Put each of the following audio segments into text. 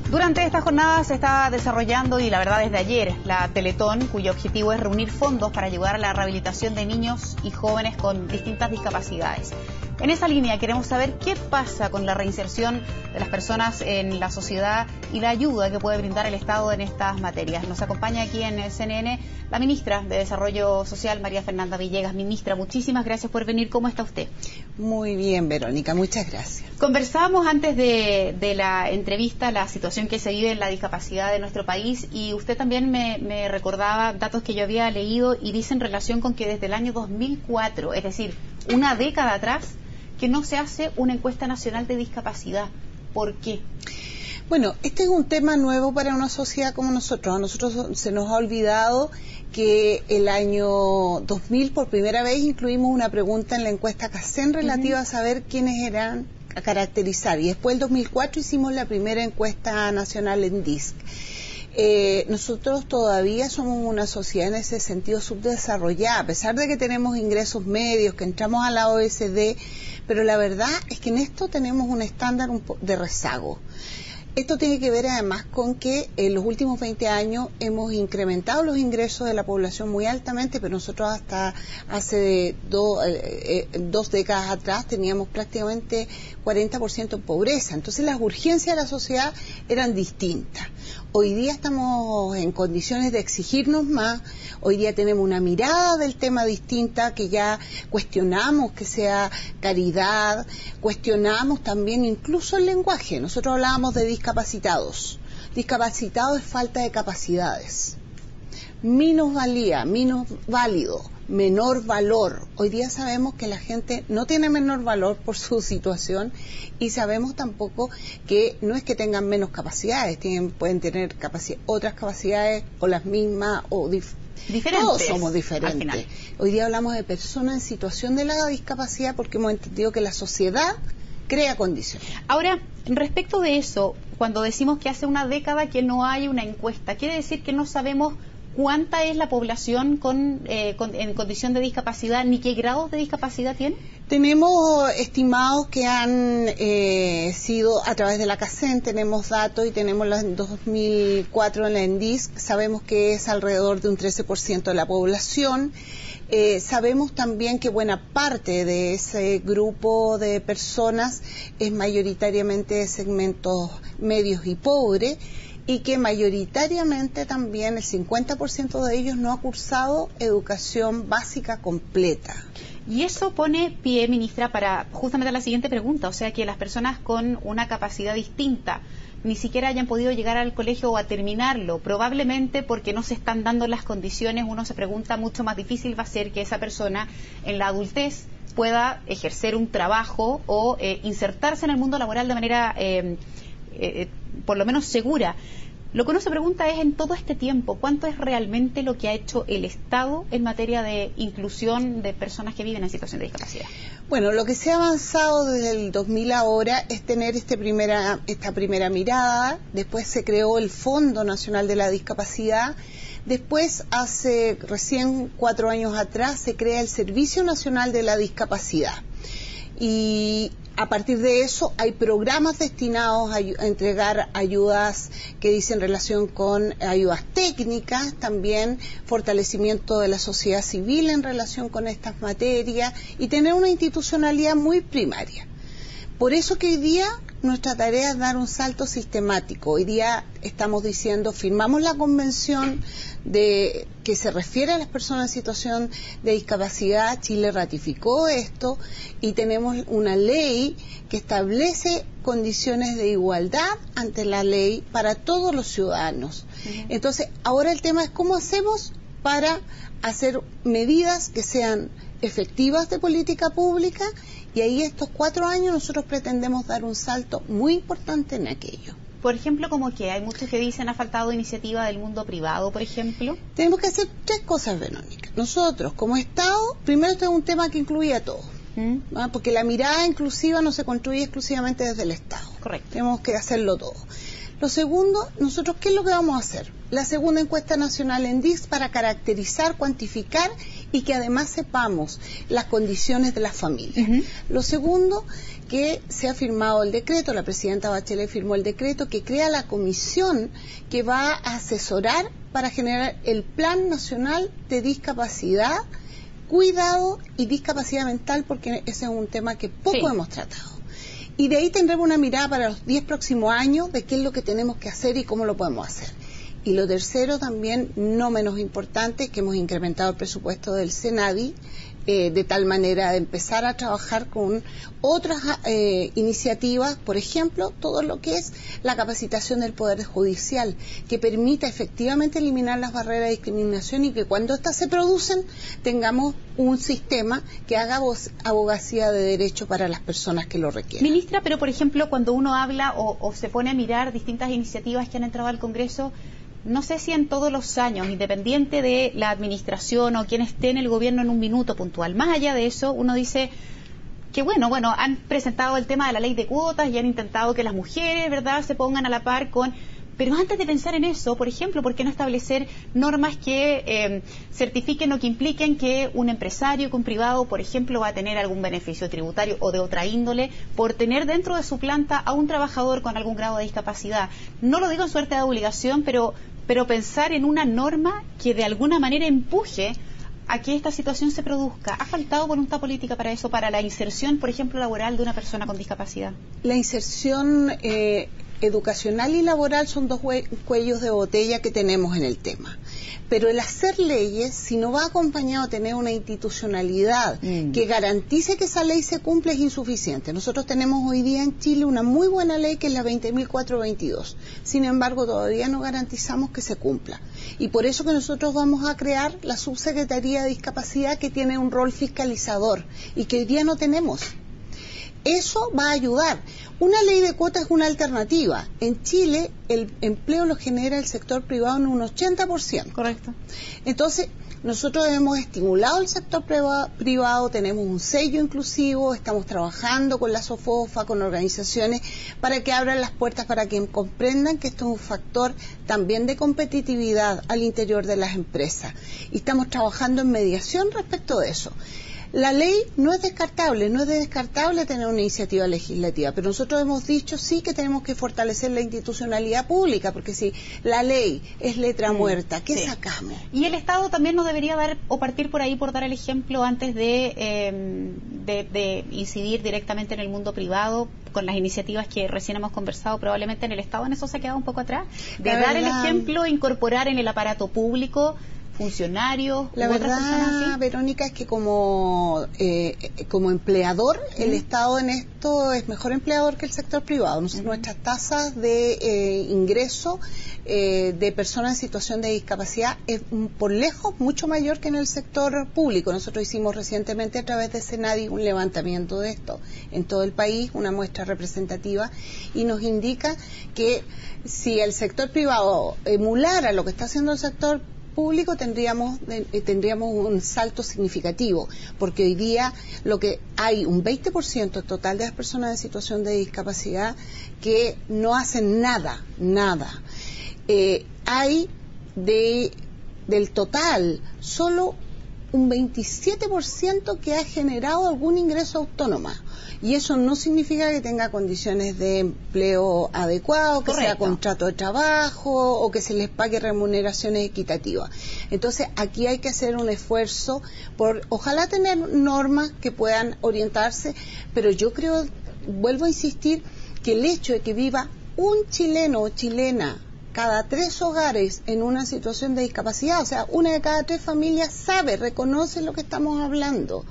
Durante esta jornada se está desarrollando, y la verdad desde ayer, la Teletón, cuyo objetivo es reunir fondos para ayudar a la rehabilitación de niños y jóvenes con distintas discapacidades. En esa línea queremos saber qué pasa con la reinserción de las personas en la sociedad y la ayuda que puede brindar el Estado en estas materias. Nos acompaña aquí en el CNN la ministra de Desarrollo Social, María Fernanda Villegas. Ministra, muchísimas gracias por venir. ¿Cómo está usted? Muy bien, Verónica, muchas gracias. Conversábamos antes de la entrevista la situación que se vive en la discapacidad de nuestro país, y usted también me recordaba datos que yo había leído y dice en relación con que desde el año 2004, es decir, una década atrás, que no se hace una encuesta nacional de discapacidad. ¿Por qué? Bueno, este es un tema nuevo para una sociedad como nosotros. A nosotros se nos ha olvidado que el año 2000 por primera vez incluimos una pregunta en la encuesta CACEN relativa a saber quiénes eran a caracterizar. Y después el 2004 hicimos la primera encuesta nacional en DISC. Nosotros todavía somos una sociedad en ese sentido subdesarrollada, a pesar de que tenemos ingresos medios, que entramos a la OECD, pero la verdad es que en esto tenemos un estándar de rezago. Esto tiene que ver además con que en los últimos 20 años hemos incrementado los ingresos de la población muy altamente, pero nosotros hasta hace dos décadas atrás teníamos prácticamente 40% en pobreza. Entonces las urgencias de la sociedad eran distintas. Hoy día estamos en condiciones de exigirnos más, hoy día tenemos una mirada del tema distinta, que ya cuestionamos que sea caridad, cuestionamos también incluso el lenguaje. Nosotros hablábamos de discapacitados. Discapacitado es falta de capacidades. Minusvalía, menos válido, menor valor. Hoy día sabemos que la gente no tiene menor valor por su situación, y sabemos tampoco que no es que tengan menos capacidades, pueden tener otras capacidades o las mismas o diferentes. Todos somos diferentes. Hoy día hablamos de personas en situación de la discapacidad porque hemos entendido que la sociedad crea condiciones. Ahora, respecto de eso, cuando decimos que hace una década que no hay una encuesta, ¿quiere decir que no sabemos cuánta es la población en condición de discapacidad, ni qué grados de discapacidad tiene? Tenemos estimados que han sido a través de la CACEN, tenemos datos y tenemos los en 2004 en la ENDISC, sabemos que es alrededor de un 13% de la población. Sabemos también que buena parte de ese grupo de personas es mayoritariamente de segmentos medios y pobres, y que mayoritariamente también el 50% de ellos no ha cursado educación básica completa. Y eso pone pie, ministra, para justamente la siguiente pregunta, o sea, que las personas con una capacidad distinta ni siquiera hayan podido llegar al colegio o a terminarlo, probablemente porque no se están dando las condiciones. Uno se pregunta, mucho más difícil va a ser que esa persona en la adultez pueda ejercer un trabajo o insertarse en el mundo laboral de manera por lo menos segura. Lo que uno se pregunta es, en todo este tiempo, ¿cuánto es realmente lo que ha hecho el Estado en materia de inclusión de personas que viven en situación de discapacidad? Bueno, lo que se ha avanzado desde el 2000 ahora es tener esta primera mirada. Después se creó el Fondo Nacional de la Discapacidad. Después, hace recién 4 años atrás, se crea el Servicio Nacional de la Discapacidad. Y a partir de eso hay programas destinados a entregar ayudas que dicen relación con ayudas técnicas, también fortalecimiento de la sociedad civil en relación con estas materias y tener una institucionalidad muy primaria. Por eso que hoy día nuestra tarea es dar un salto sistemático. Hoy día estamos diciendo, firmamos la convención que se refiere a las personas en situación de discapacidad. Chile ratificó esto y tenemos una ley que establece condiciones de igualdad ante la ley para todos los ciudadanos. Entonces, ahora el tema es cómo hacemos para hacer medidas que sean efectivas de política pública, y ahí estos 4 años nosotros pretendemos dar un salto muy importante en aquello. Por ejemplo, como que hay muchos que dicen ha faltado iniciativa del mundo privado, por ejemplo. Tenemos que hacer 3 cosas, Verónica. Nosotros, como Estado, primero este es un tema que incluye a todos, porque la mirada inclusiva no se construye exclusivamente desde el Estado. Correcto. Tenemos que hacerlo todo. Lo segundo, nosotros, ¿qué es lo que vamos a hacer? La segunda encuesta nacional en DISC para caracterizar, cuantificar y que además sepamos las condiciones de las familias. Lo segundo, que se ha firmado el decreto, la presidenta Bachelet firmó el decreto que crea la comisión que va a asesorar para generar el Plan Nacional de Discapacidad, Cuidado y Discapacidad Mental, porque ese es un tema que poco hemos tratado. Y de ahí tendremos una mirada para los 10 próximos años de qué es lo que tenemos que hacer y cómo lo podemos hacer. Y lo tercero, también no menos importante, es que hemos incrementado el presupuesto del SENADI, de tal manera de empezar a trabajar con otras iniciativas, por ejemplo, todo lo que es la capacitación del Poder Judicial, que permita efectivamente eliminar las barreras de discriminación y que cuando éstas se producen tengamos un sistema que haga abogacía de derecho para las personas que lo requieren. Ministra, pero por ejemplo, cuando uno habla o se pone a mirar distintas iniciativas que han entrado al Congreso, no sé si en todos los años, independiente de la administración o quien esté en el gobierno en un minuto puntual, más allá de eso, uno dice que bueno, han presentado el tema de la ley de cuotas y han intentado que las mujeres, ¿verdad?, se pongan a la par con... Pero antes de pensar en eso, por ejemplo, ¿por qué no establecer normas que certifiquen o que impliquen que un empresario, que un privado, por ejemplo, va a tener algún beneficio tributario o de otra índole por tener dentro de su planta a un trabajador con algún grado de discapacidad? No lo digo en suerte de obligación, pero pensar en una norma que de alguna manera empuje a que esta situación se produzca. ¿Ha faltado voluntad política para eso, para la inserción, por ejemplo, laboral de una persona con discapacidad? La inserción educacional y laboral son dos cuellos de botella que tenemos en el tema. Pero el hacer leyes, si no va acompañado de tener una institucionalidad que garantice que esa ley se cumple, es insuficiente. Nosotros tenemos hoy día en Chile una muy buena ley que es la 20.422. Sin embargo, todavía no garantizamos que se cumpla. Y por eso que nosotros vamos a crear la Subsecretaría de Discapacidad, que tiene un rol fiscalizador y que hoy día no tenemos. Eso va a ayudar. Una ley de cuotas es una alternativa. En Chile el empleo lo genera el sector privado en un 80%. Correcto. Entonces, nosotros hemos estimulado el sector privado, tenemos un sello inclusivo, estamos trabajando con la SOFOFA, con organizaciones, para que abran las puertas, para que comprendan que esto es un factor también de competitividad al interior de las empresas. Y estamos trabajando en mediación respecto de eso. La ley no es descartable tener una iniciativa legislativa, pero nosotros hemos dicho sí que tenemos que fortalecer la institucionalidad pública, porque si la ley es letra muerta, ¿qué sacamos? Y el Estado también nos debería dar, o partir por ahí, por dar el ejemplo, antes de incidir directamente en el mundo privado, con las iniciativas que recién hemos conversado. Probablemente en el Estado en eso se ha quedado un poco atrás, de dar el ejemplo, incorporar en el aparato público funcionarios. La verdad, Verónica, es que como empleador, el Estado en esto es mejor empleador que el sector privado. Nuestras tasas de ingreso de personas en situación de discapacidad es por lejos mucho mayor que en el sector público. Nosotros hicimos recientemente a través de SENADI un levantamiento de esto en todo el país, una muestra representativa, y nos indica que si el sector privado emulara lo que está haciendo el sector público, tendríamos un salto significativo, porque hoy día lo que hay un 20% total de las personas en situación de discapacidad que no hacen nada. Hay del total solo un 27% que ha generado algún ingreso autónomo. Y eso no significa que tenga condiciones de empleo adecuado, que sea contrato de trabajo o que se les pague remuneraciones equitativas. Entonces, aquí hay que hacer un esfuerzo por, ojalá tener normas que puedan orientarse, pero yo creo, vuelvo a insistir, que el hecho de que viva un chileno o chilena cada 3 hogares en una situación de discapacidad, o sea, una de cada 3 familias reconoce lo que estamos hablando,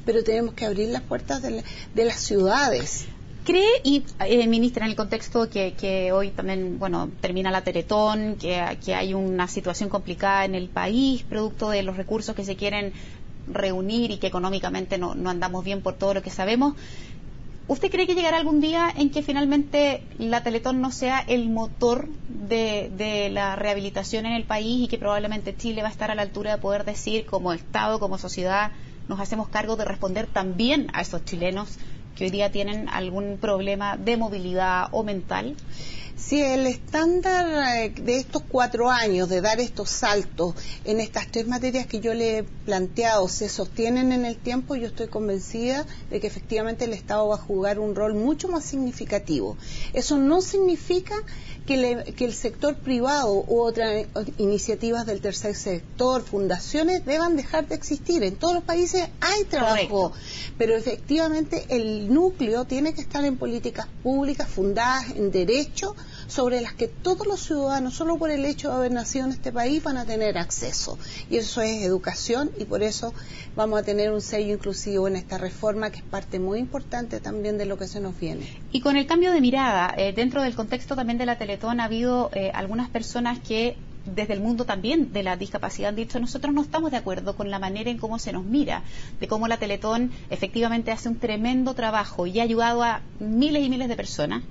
pero tenemos que abrir las puertas de las ciudades. ¿Cree, y ministra, en el contexto que hoy también, termina la Teletón, que hay una situación complicada en el país, producto de los recursos que se quieren reunir y que económicamente no andamos bien por todo lo que sabemos, ¿usted cree que llegará algún día en que finalmente la Teletón no sea el motor de la rehabilitación en el país y que probablemente Chile va a estar a la altura de poder decir, como Estado, como sociedad, nos hacemos cargo de responder también a esos chilenos que hoy día tienen algún problema de movilidad o mental? Si el estándar de estos 4 años, de dar estos saltos en estas 3 materias que yo le he planteado, se sostienen en el tiempo, yo estoy convencida de que efectivamente el Estado va a jugar un rol mucho más significativo. Eso no significa que el sector privado u otras iniciativas del tercer sector, fundaciones, deban dejar de existir. En todos los países hay trabajo, pero efectivamente el núcleo tiene que estar en políticas públicas fundadas en derecho, sobre las que todos los ciudadanos, solo por el hecho de haber nacido en este país, van a tener acceso. Y eso es educación, y por eso vamos a tener un sello inclusivo en esta reforma, que es parte muy importante también de lo que se nos viene. Y con el cambio de mirada, dentro del contexto también de la Teletón, ha habido algunas personas que desde el mundo también de la discapacidad han dicho: nosotros no estamos de acuerdo con la manera en cómo se nos mira, de cómo la Teletón efectivamente hace un tremendo trabajo y ha ayudado a miles y miles de personas,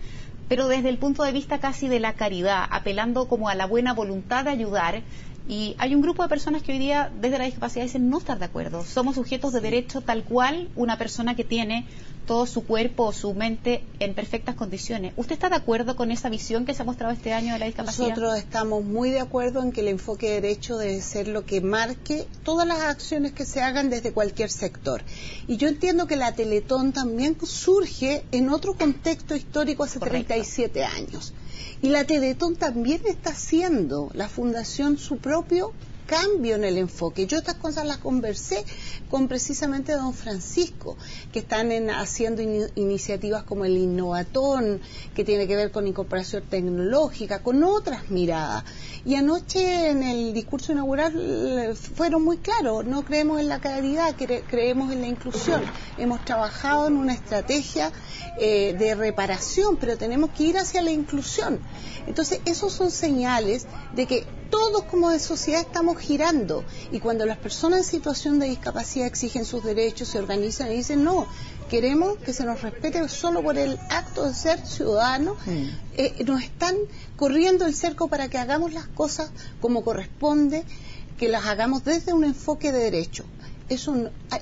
pero desde el punto de vista casi de la caridad, apelando como a la buena voluntad de ayudar. Y hay un grupo de personas que hoy día desde la discapacidad dicen no estar de acuerdo, somos sujetos de derecho tal cual una persona que tiene todo su cuerpo o su mente en perfectas condiciones. ¿Usted está de acuerdo con esa visión que se ha mostrado este año de la discapacidad? Nosotros estamos muy de acuerdo en que el enfoque de derecho debe ser lo que marque todas las acciones que se hagan desde cualquier sector. Y yo entiendo que la Teletón también surge en otro contexto histórico hace 37 años. Y la Teletón también está haciendo, la Fundación, su propio cambio en el enfoque. Yo estas cosas las conversé con precisamente don Francisco, que están haciendo iniciativas como el Innovatón, que tiene que ver con incorporación tecnológica, con otras miradas. Y anoche en el discurso inaugural fueron muy claros: no creemos en la caridad, creemos en la inclusión. Hemos trabajado en una estrategia de reparación, pero tenemos que ir hacia la inclusión. Entonces, esos son señales de que todos como de sociedad estamos girando, y cuando las personas en situación de discapacidad exigen sus derechos, se organizan y dicen no, queremos que se nos respete solo por el acto de ser ciudadanos, nos están corriendo el cerco para que hagamos las cosas como corresponde, que las hagamos desde un enfoque de derecho.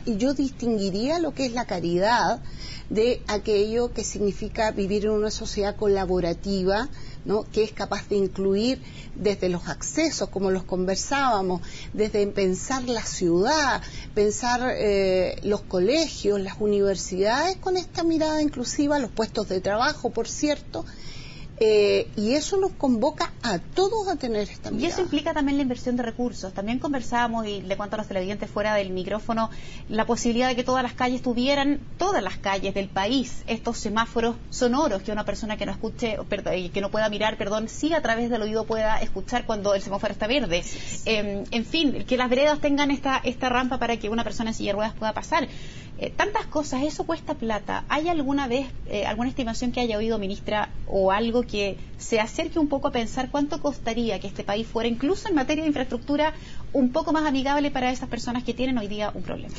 Y yo distinguiría lo que es la caridad de aquello que significa vivir en una sociedad colaborativa, ¿no?, que es capaz de incluir desde los accesos, como los conversábamos, desde pensar la ciudad, pensar los colegios, las universidades con esta mirada inclusiva, los puestos de trabajo, por cierto. Y eso nos convoca a todos a tener esta mirada. Y eso implica también la inversión de recursos. También conversábamos, y le cuento a los televidentes fuera del micrófono, la posibilidad de que todas las calles tuvieran, todas las calles del país, estos semáforos sonoros, que una persona que no escuche, que no pueda mirar, sí a través del oído pueda escuchar cuando el semáforo está verde. En fin, que las veredas tengan esta rampa para que una persona en silla de ruedas pueda pasar. Tantas cosas, eso cuesta plata. ¿Hay alguna vez alguna estimación que haya oído, ministra, o algo que se acerque un poco a pensar cuánto costaría que este país fuera, incluso en materia de infraestructura, un poco más amigable para esas personas que tienen hoy día un problema?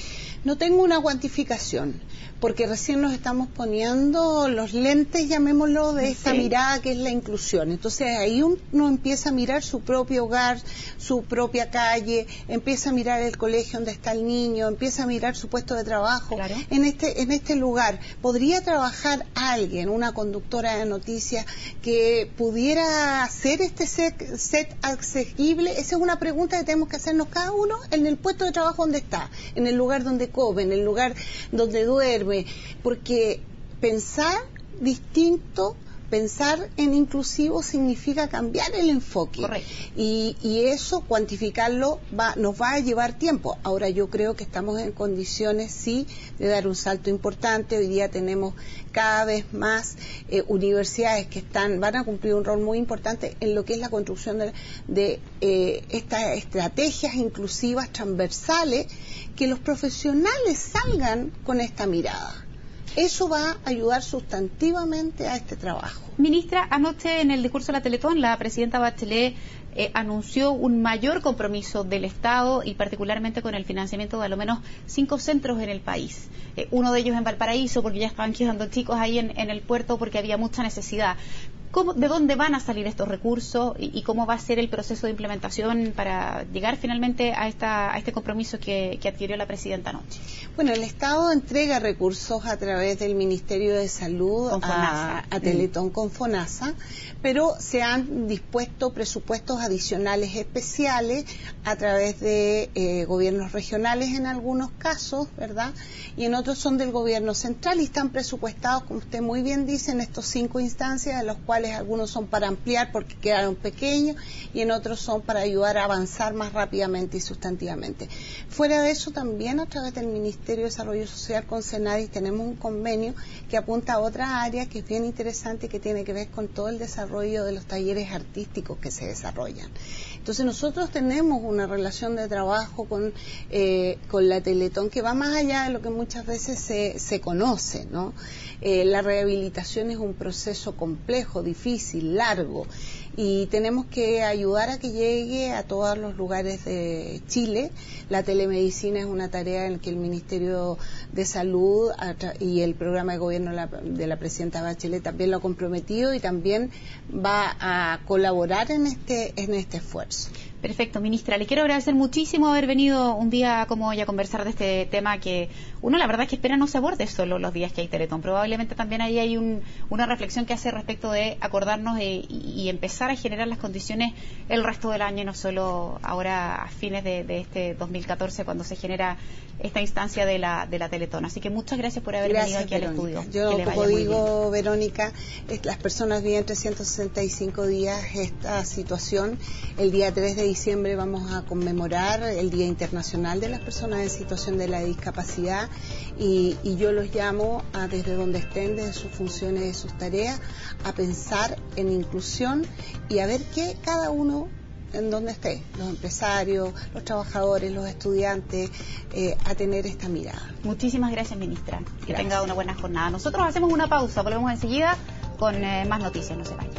No tengo una cuantificación, porque recién nos estamos poniendo los lentes, llamémoslo, de esta mirada que es la inclusión. Entonces ahí uno empieza a mirar su propio hogar, su propia calle, empieza a mirar el colegio donde está el niño, empieza a mirar su puesto de trabajo. Claro. En este lugar podría trabajar alguien, una conductora de noticias, que pudiera hacer este set asequible. Esa es una pregunta que tenemos que hacernos cada uno en el puesto de trabajo donde está, en el lugar donde come, en el lugar donde duerme, porque pensar distinto, pensar en inclusivo, significa cambiar el enfoque. Correcto. Y eso, cuantificarlo, nos va a llevar tiempo. Ahora yo creo que estamos en condiciones, sí, de dar un salto importante. Hoy día tenemos cada vez más universidades que van a cumplir un rol muy importante en lo que es la construcción de estas estrategias inclusivas transversales, que los profesionales salgan con esta mirada. Eso va a ayudar sustantivamente a este trabajo. Ministra, anoche en el discurso de la Teletón, la presidenta Bachelet anunció un mayor compromiso del Estado, y particularmente con el financiamiento de al menos 5 centros en el país. Uno de ellos en Valparaíso, porque ya estaban quedando chicos ahí en el puerto porque había mucha necesidad. ¿De dónde van a salir estos recursos y cómo va a ser el proceso de implementación para llegar finalmente a este compromiso que adquirió la presidenta anoche? Bueno, el Estado entrega recursos a través del Ministerio de Salud a Teletón con FONASA, pero se han dispuesto presupuestos adicionales especiales a través de gobiernos regionales en algunos casos, ¿verdad? Y en otros son del gobierno central y están presupuestados, como usted muy bien dice, en estos 5 instancias, de los cuales algunos son para ampliar porque quedaron pequeños y en otros son para ayudar a avanzar más rápidamente y sustantivamente. Fuera de eso, también a través del Ministerio de Desarrollo Social con Senadis tenemos un convenio que apunta a otra área que es bien interesante y que tiene que ver con todo el desarrollo de los talleres artísticos que se desarrollan. Entonces nosotros tenemos una relación de trabajo con la Teletón que va más allá de lo que muchas veces se conoce, ¿no? La rehabilitación es un proceso complejo, difícil, largo, y tenemos que ayudar a que llegue a todos los lugares de Chile. La telemedicina es una tarea en que el Ministerio de Salud y el programa de gobierno de la presidenta Bachelet también lo ha comprometido y también va a colaborar en este esfuerzo. Perfecto, ministra. Le quiero agradecer muchísimo haber venido un día como hoy a conversar de este tema que uno la verdad es que espera no se aborde solo los días que hay Teletón. Probablemente también ahí hay una reflexión que hace respecto de acordarnos y empezar a generar las condiciones el resto del año y no solo ahora a fines de este 2014 cuando se genera esta instancia de la Teletón. Así que muchas gracias por haber venido aquí Verónica, al estudio. Yo como digo, Verónica, las personas viven 365 días esta situación. El día 3 de diciembre vamos a conmemorar el Día Internacional de las Personas en Situación de la Discapacidad y yo los llamo a desde donde estén, desde sus funciones, de sus tareas, a pensar en inclusión y a ver qué cada uno en donde esté, los empresarios, los trabajadores, los estudiantes, a tener esta mirada. Muchísimas gracias, ministra. Que tenga una buena jornada. Nosotros hacemos una pausa, volvemos enseguida con más noticias, no se vayan.